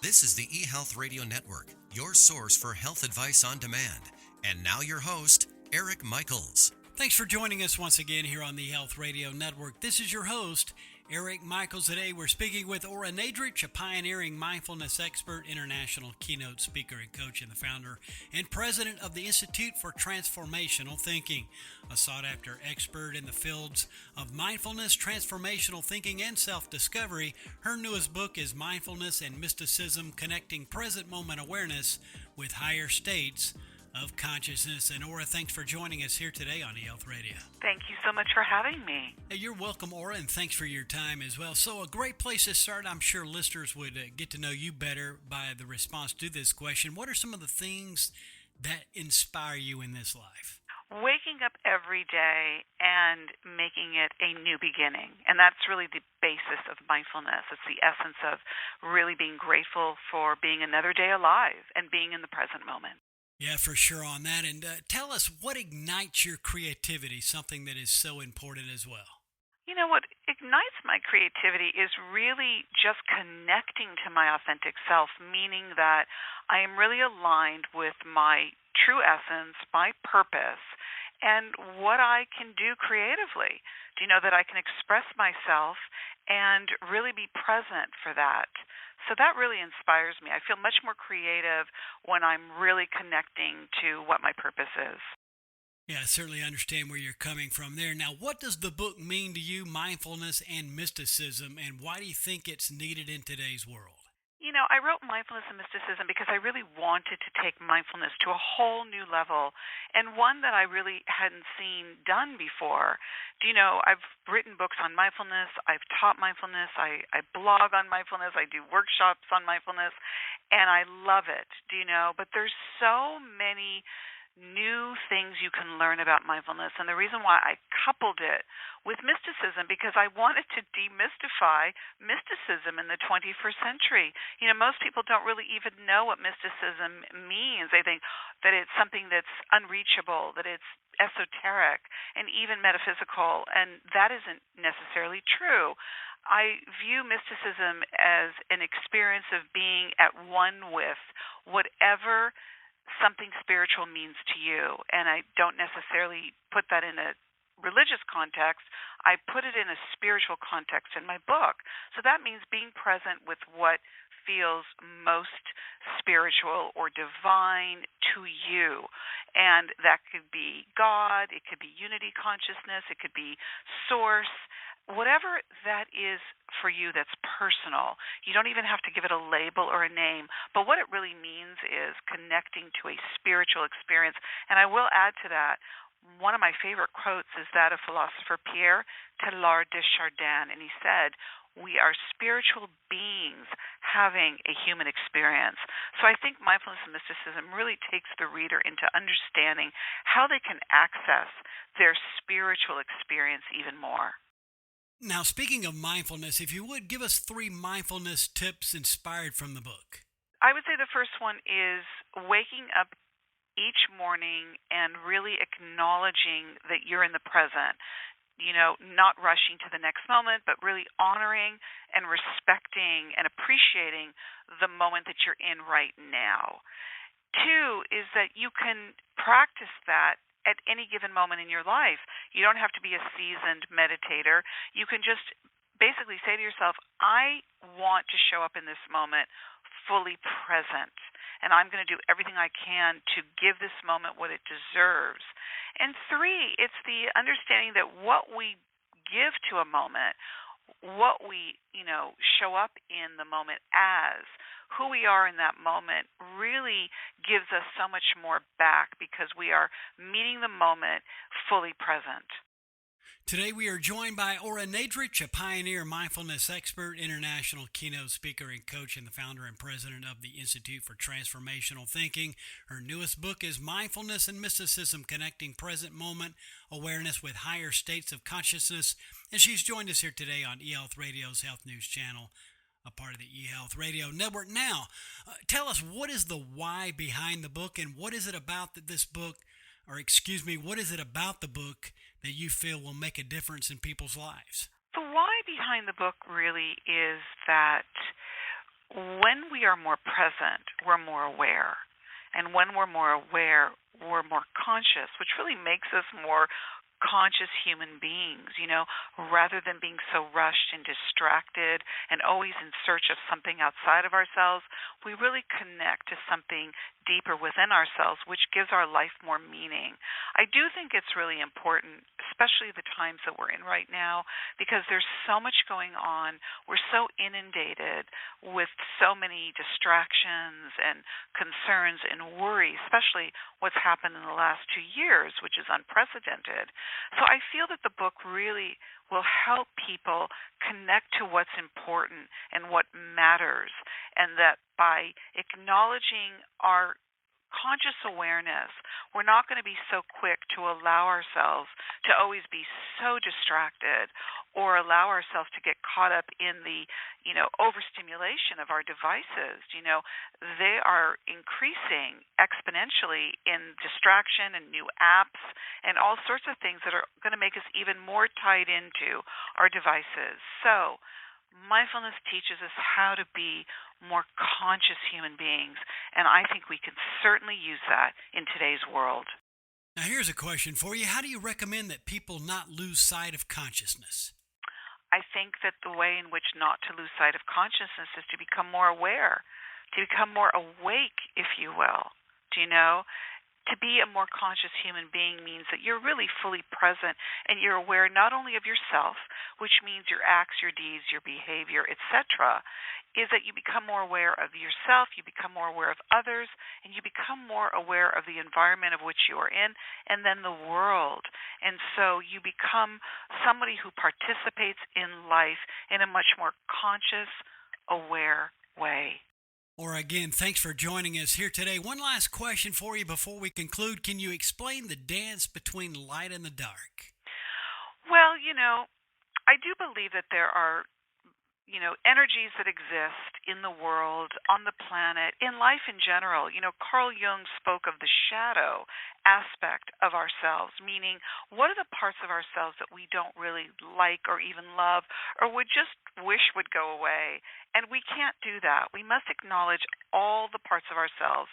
This is the eHealth Radio Network, your source for health advice on demand. And now your host, Eric Michaels. Thanks for joining us once again here on the eHealth Radio Network. This is your host, Eric Michaels. Today we're speaking with Ora Nadrich, a pioneering mindfulness expert, international keynote speaker and coach, and the founder and president of the Institute for Transformational Thinking, a sought-after expert in the fields of mindfulness, transformational thinking, and self-discovery. Her newest book is Mindfulness and Mysticism, Connecting Present Moment Awareness with Higher States of Consciousness. And Ora, thanks for joining us here today on eHealth Radio. Thank you so much for having me. Hey, you're welcome, Ora, and thanks for your time as well. So a great place to start. I'm sure listeners would get to know you better by the response to this question. What are some of the things that inspire you in this life? Waking up every day and making it a new beginning. And that's really the basis of mindfulness. It's the essence of really being grateful for being another day alive and being in the present moment. Yeah, for sure on that. And tell us, what ignites your creativity, something that is so important as well? You know, what ignites my creativity is really just connecting to my authentic self, meaning that I am really aligned with my true essence, my purpose, and what I can do creatively. Do you know that I can express myself and really be present for that? So that really inspires me. I feel much more creative when I'm really connecting to what my purpose is. Yeah, I certainly understand where you're coming from there. Now, what does the book mean to you, mindfulness and mysticism, and why do you think it's needed in today's world? You know, I wrote Mindfulness and Mysticism because I really wanted to take mindfulness to a whole new level, and one that I really hadn't seen done before. Do you know, I've written books on mindfulness, I've taught mindfulness, I blog on mindfulness, I do workshops on mindfulness, and I love it, do you know? But there's so many new things you can learn about mindfulness, and the reason why I coupled it with mysticism, because I wanted to demystify mysticism in the 21st century. You know, most people don't really even know what mysticism means. They think that it's something that's unreachable, that it's esoteric, and even metaphysical, and that isn't necessarily true. I view mysticism as an experience of being at one with whatever something spiritual means to you, and I don't necessarily put that in a religious context. I put it in a spiritual context in my book. So that means being present with what feels most spiritual or divine to you. And that could be God, it could be unity consciousness, it could be source, whatever that is for you that's personal. You don't even have to give it a label or a name, but what it really means is connecting to a spiritual experience. And I will add to that, one of my favorite quotes is that of philosopher Pierre Teilhard de Chardin, and he said, "We are spiritual beings having a human experience." So I think mindfulness and mysticism really takes the reader into understanding how they can access their spiritual experience even more. Now, speaking of mindfulness, if you would, give us 3 mindfulness tips inspired from the book. I would say the first one is waking up each morning and really acknowledging that you're in the present. You know, not rushing to the next moment, but really honoring and respecting and appreciating the moment that you're in right now. 2 is that you can practice that at any given moment in your life. You don't have to be a seasoned meditator. You can just basically say to yourself, I want to show up in this moment fully present, and I'm going to do everything I can to give this moment what it deserves. And 3, it's the understanding that what we give to a moment, what we, show up in the moment as, who we are in that moment really gives us so much more back because we are meeting the moment fully present. Today we are joined by Ora Nadrich, a pioneer mindfulness expert, international keynote speaker and coach, and the founder and president of the Institute for Transformational Thinking. Her newest book is Mindfulness and Mysticism, Connecting Present Moment Awareness with Higher States of Consciousness. And she's joined us here today on eHealth Radio's Health News Channel, a part of the eHealth Radio Network. Now, tell us, what is the why behind the book, and what is it about this book, what is it about the book that you feel will make a difference in people's lives? The why behind the book really is that when we are more present, we're more aware. And when we're more aware, we're more conscious, which really makes us more conscious human beings, rather than being so rushed and distracted and always in search of something outside of ourselves. We really connect to something deeper within ourselves, which gives our life more meaning. I do think it's really important, especially the times that we're in right now, because there's so much going on. We're so inundated with so many distractions and concerns and worry, especially what's happened in the last 2 years, which is unprecedented. So I feel that the book really will help people connect to what's important and what matters, and that by acknowledging our conscious awareness, we're not going to be so quick to allow ourselves to always be so distracted or allow ourselves to get caught up in the, overstimulation of our devices. They are increasing exponentially in distraction and new apps and all sorts of things that are going to make us even more tied into our devices. So mindfulness teaches us how to be more conscious human beings, and I think we can certainly use that in today's world. Now here's a question for you. How do you recommend that people not lose sight of consciousness? I think that the way in which not to lose sight of consciousness is to become more aware, to become more awake, if you will. To be a more conscious human being means that you're really fully present and you're aware not only of yourself, which means your acts, your deeds, your behavior, etc., is that you become more aware of yourself, you become more aware of others, and you become more aware of the environment of which you are in, and then the world. And so you become somebody who participates in life in a much more conscious, aware way. Ora, again, thanks for joining us here today. One last question for you before we conclude. Can you explain the dance between light and the dark? Well, I do believe that there are energies that exist in the world, on the planet, in life in general. Carl Jung spoke of the shadow aspect of ourselves, meaning what are the parts of ourselves that we don't really like or even love or would just wish would go away. And we can't do that. We must acknowledge all the parts of ourselves,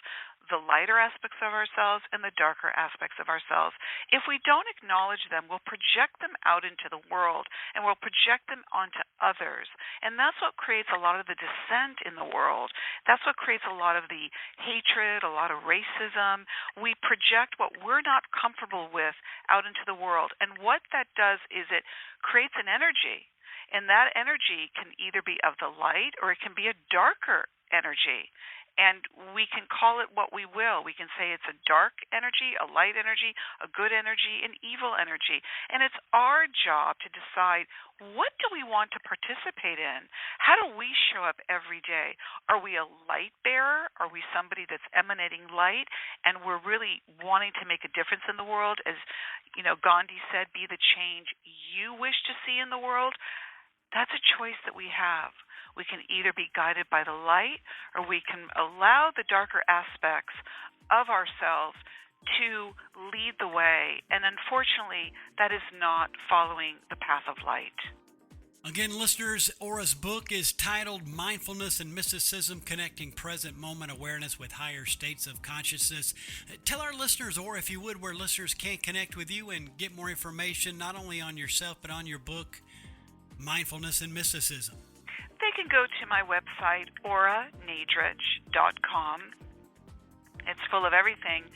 the lighter aspects of ourselves and the darker aspects of ourselves. If we don't acknowledge them, we'll project them out into the world and we'll project them onto others. And that's what creates a lot of the dissent in the world. That's what creates a lot of the hatred, a lot of racism. We project what we're not comfortable with out into the world. And what that does is it creates an energy. And that energy can either be of the light or it can be a darker energy. And we can call it what we will. We can say it's a dark energy, a light energy, a good energy, an evil energy. And it's our job to decide, what do we want to participate in? How do we show up every day? Are we a light bearer? Are we somebody that's emanating light and we're really wanting to make a difference in the world? As Gandhi said, be the change you wish to see in the world. That's a choice that we have. We can either be guided by the light or we can allow the darker aspects of ourselves to lead the way. And unfortunately, that is not following the path of light. Again, listeners, Ora's book is titled Mindfulness and Mysticism, Connecting Present Moment Awareness with Higher States of Consciousness. Tell our listeners, Ora, if you would, where listeners can connect with you and get more information, not only on yourself, but on your book, Mindfulness and Mysticism. They can go to my website, oranadrich.com. It's full of everything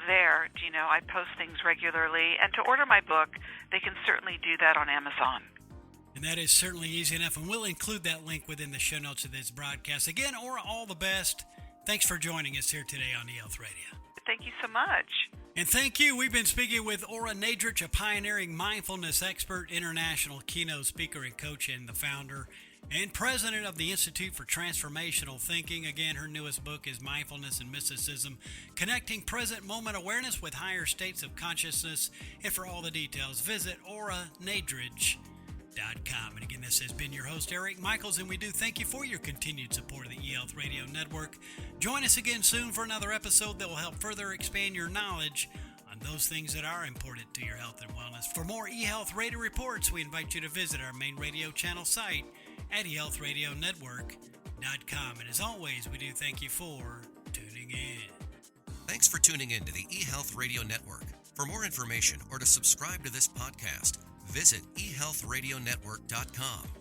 there. I post things regularly. And to order my book, they can certainly do that on Amazon. And that is certainly easy enough. And we'll include that link within the show notes of this broadcast. Again, Ora, all the best. Thanks for joining us here today on eHealth Radio. Thank you so much. And thank you. We've been speaking with Ora Nadrich, a pioneering mindfulness expert, international keynote speaker and coach, and the founder and president of the Institute for Transformational Thinking. Again, her newest book is Mindfulness and Mysticism, Connecting Present Moment Awareness with Higher States of Consciousness. And for all the details, visit oranadrich.com. And again, this has been your host, Eric Michaels, and we do thank you for your continued support of the eHealth Radio Network. Join us again soon for another episode that will help further expand your knowledge on those things that are important to your health and wellness. For more eHealth Radio reports, we invite you to visit our main radio channel site at eHealthradionetwork.com. And as always, we do thank you for tuning in. Thanks for tuning in to the eHealth Radio Network. For more information or to subscribe to this podcast, visit eHealthRadioNetwork.com.